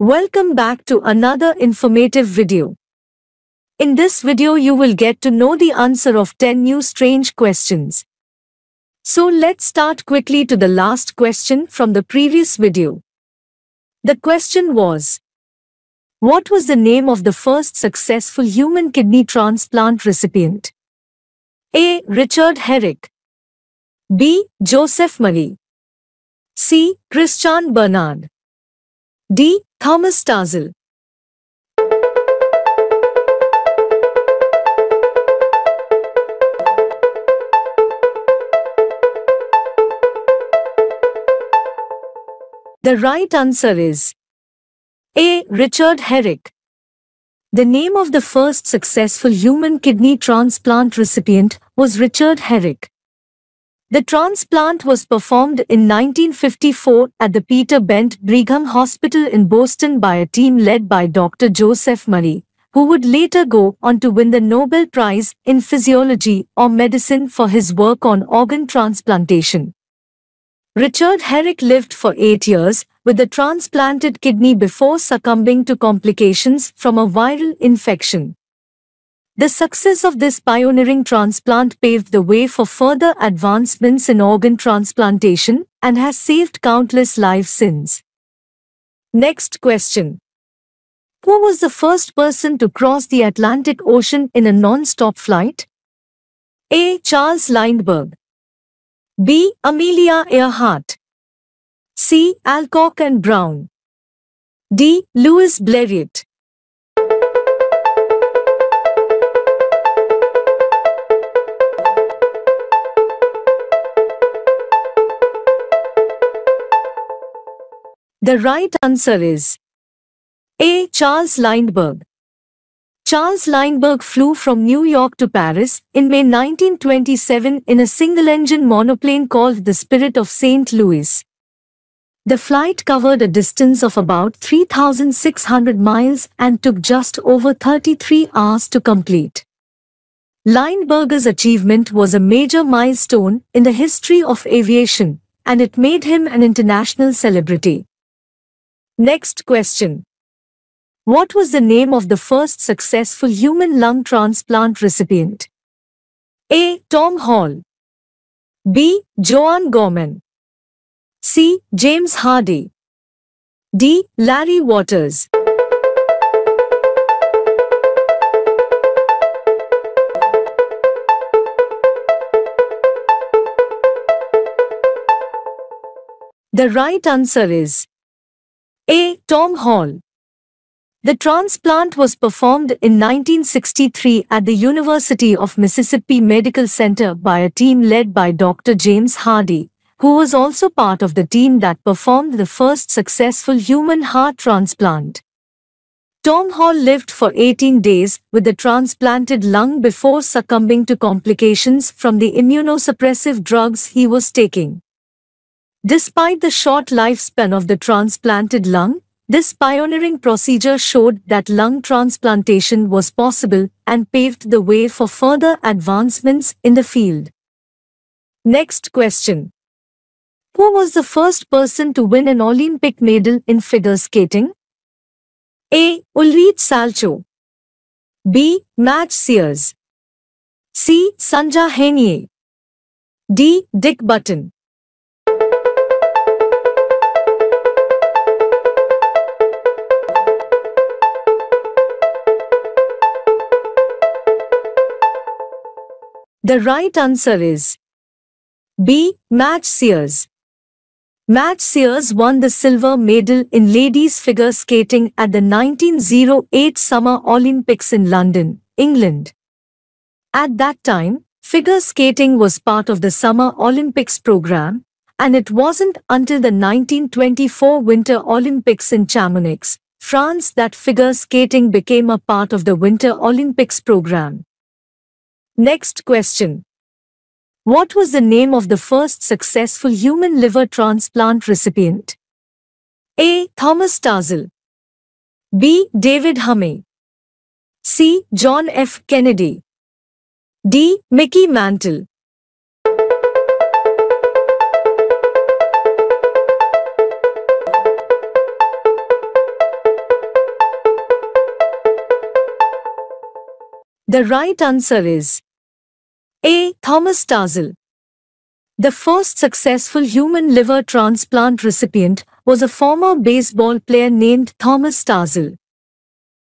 Welcome back to another informative video. In this video you will get to know the answer of 10 new strange questions. So let's start quickly to the last question from the previous video. The question was, what was the name of the first successful human kidney transplant recipient? A. Richard Herrick. B. Joseph Murray. C. Christian Bernard. D. Thomas Tazel. The right answer is A. Richard Herrick. The name of the first successful human kidney transplant recipient was Richard Herrick. The transplant was performed in 1954 at the Peter Bent Brigham Hospital in Boston by a team led by Dr. Joseph Murray, who would later go on to win the Nobel Prize in Physiology or Medicine for his work on organ transplantation. Richard Herrick lived for 8 years with a transplanted kidney before succumbing to complications from a viral infection. The success of this pioneering transplant paved the way for further advancements in organ transplantation and has saved countless lives since. Next question. Who was the first person to cross the Atlantic Ocean in a non-stop flight? A. Charles Lindbergh. B. Amelia Earhart. C. Alcock and Brown. D. Louis Blériot. The right answer is A. Charles Lindbergh. Charles Lindbergh flew from New York to Paris in May 1927 in a single-engine monoplane called the Spirit of St. Louis. The flight covered a distance of about 3,600 miles and took just over 33 hours to complete. Lindbergh's achievement was a major milestone in the history of aviation, and it made him an international celebrity. Next question. What was the name of the first successful human lung transplant recipient? A. Tom Hall. B. Joan Gorman. C. James Hardy. D. Larry Waters. The right answer is A. Tom Hall. The transplant was performed in 1963 at the University of Mississippi Medical Center by a team led by Dr. James Hardy, who was also part of the team that performed the first successful human heart transplant. Tom Hall lived for 18 days with the transplanted lung before succumbing to complications from the immunosuppressive drugs he was taking. Despite the short lifespan of the transplanted lung, this pioneering procedure showed that lung transplantation was possible and paved the way for further advancements in the field. Next question. Who was the first person to win an Olympic medal in figure skating? A. Ulrich Salchow. B. Madge Sears. C. Sanja Henier. D. Dick Button. The right answer is B. Madge Sears. Madge Sears won the silver medal in ladies figure skating at the 1908 Summer Olympics in London, England. At that time, figure skating was part of the Summer Olympics program, and it wasn't until the 1924 Winter Olympics in Chamonix, France that figure skating became a part of the Winter Olympics program. Next question. What was the name of the first successful human liver transplant recipient? A. Thomas Tazel. B. David Hummey. C. John F. Kennedy. D. Mickey Mantle. The right answer is A. Thomas Tarzal. The first successful human liver transplant recipient was a former baseball player named Thomas Tarzal.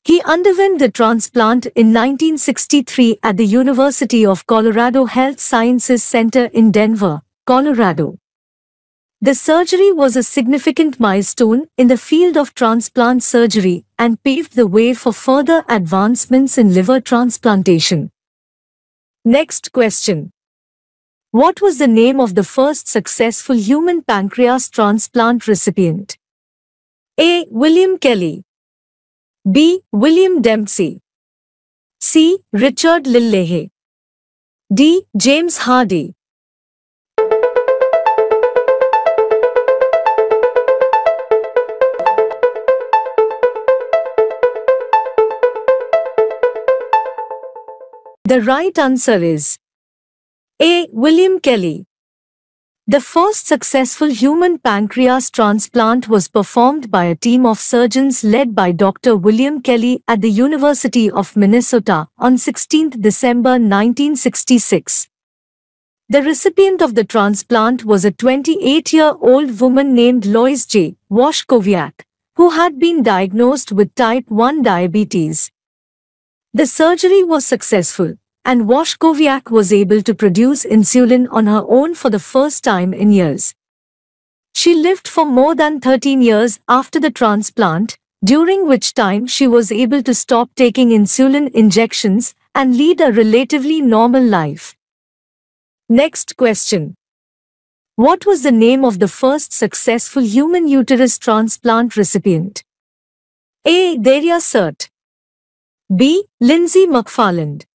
He underwent the transplant in 1963 at the University of Colorado Health Sciences Center in Denver, Colorado. The surgery was a significant milestone in the field of transplant surgery and paved the way for further advancements in liver transplantation. Next question. What was the name of the first successful human pancreas transplant recipient? A. William Kelly. B. William Dempsey. C. Richard Lillehay. D. James Hardy. The right answer is A. William Kelly. The first successful human pancreas transplant was performed by a team of surgeons led by Dr. William Kelly at the University of Minnesota on 16 December 1966. The recipient of the transplant was a 28-year-old woman named Lois J. Washkowiak, who had been diagnosed with type 1 diabetes. The surgery was successful, and Washkowiak was able to produce insulin on her own for the first time in years. She lived for more than 13 years after the transplant, during which time she was able to stop taking insulin injections and lead a relatively normal life. Next question. What was the name of the first successful human uterus transplant recipient? A. Daria Sert. B. Lindsay McFarland.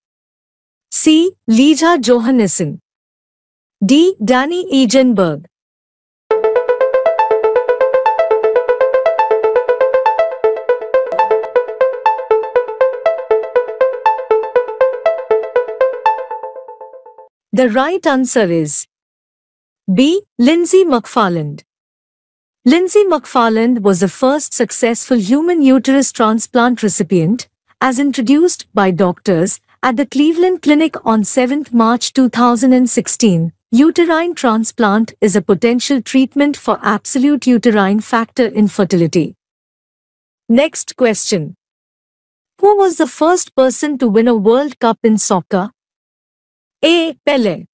C. Lija Johannesson. D. Danny Egenberg. The right answer is B. Lindsay McFarland. Lindsay McFarland was the first successful human uterus transplant recipient, as introduced by doctors at the Cleveland Clinic on 7 March 2016. Uterine transplant is a potential treatment for absolute uterine factor infertility. Next question. Who was the first person to win a World Cup in soccer? A. Pelé.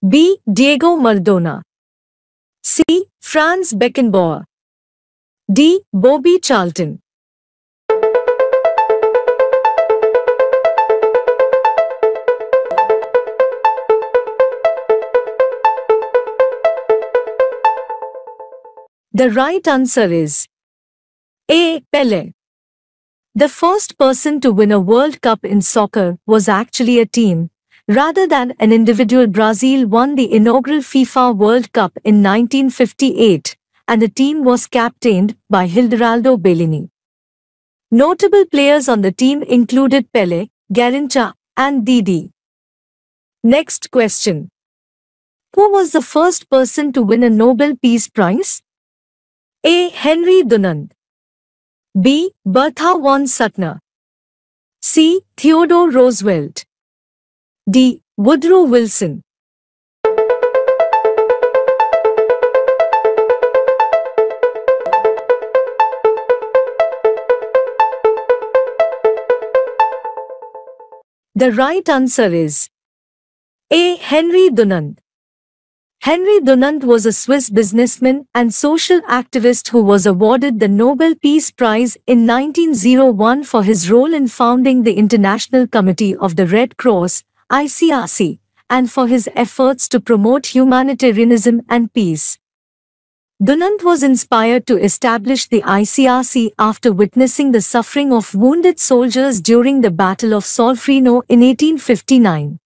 B. Diego Maradona. C. Franz Beckenbauer. D. Bobby Charlton. The right answer is A. Pelé. The first person to win a World Cup in soccer was actually a team, rather than an individual. Brazil won the inaugural FIFA World Cup in 1958, and the team was captained by Hilderaldo Bellini. Notable players on the team included Pelé, Garrincha, and Didi. Next question. Who was the first person to win a Nobel Peace Prize? A. Henry Dunant. B. Bertha von Suttner. C. Theodore Roosevelt. D. Woodrow Wilson. The right answer is A. Henry Dunant. Henry Dunant was a Swiss businessman and social activist who was awarded the Nobel Peace Prize in 1901 for his role in founding the International Committee of the Red Cross, ICRC, and for his efforts to promote humanitarianism and peace. Dunant was inspired to establish the ICRC after witnessing the suffering of wounded soldiers during the Battle of Solferino in 1859.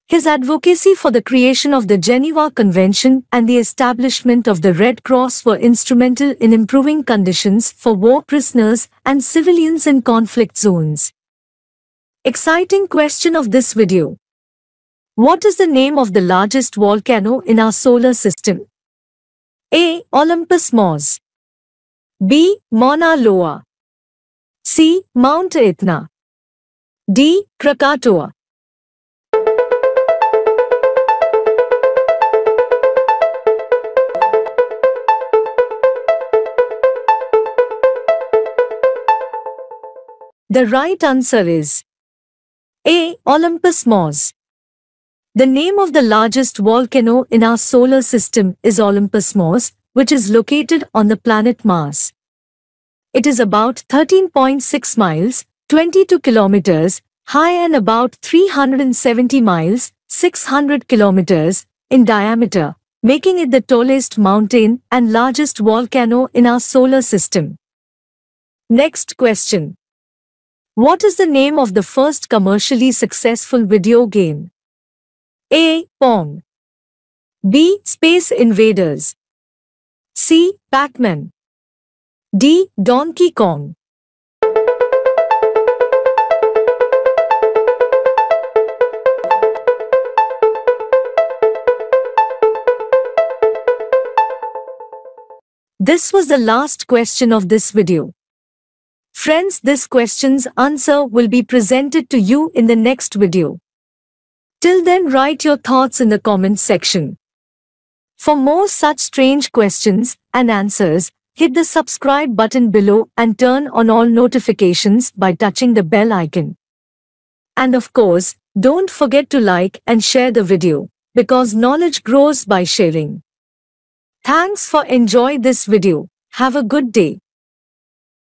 His advocacy for the creation of the Geneva Convention and the establishment of the Red Cross were instrumental in improving conditions for war prisoners and civilians in conflict zones. Exciting question of this video. What is the name of the largest volcano in our solar system? A. Olympus Mons. B. Mauna Loa. C. Mount Etna. D. Krakatoa. The right answer is A. Olympus Mons. The name of the largest volcano in our solar system is Olympus Mons, which is located on the planet Mars. It is about 13.6 miles, 22 kilometers, high and about 370 miles, 600 kilometers, in diameter, making it the tallest mountain and largest volcano in our solar system. Next question. What is the name of the first commercially successful video game? A. Pong. B. Space Invaders. C. Pac-Man. D. Donkey Kong. This was the last question of this video. Friends, this question's answer will be presented to you in the next video. Till then, write your thoughts in the comment section. For more such strange questions and answers, hit the subscribe button below and turn on all notifications by touching the bell icon. And of course, don't forget to like and share the video, because knowledge grows by sharing. Thanks for enjoying this video. Have a good day.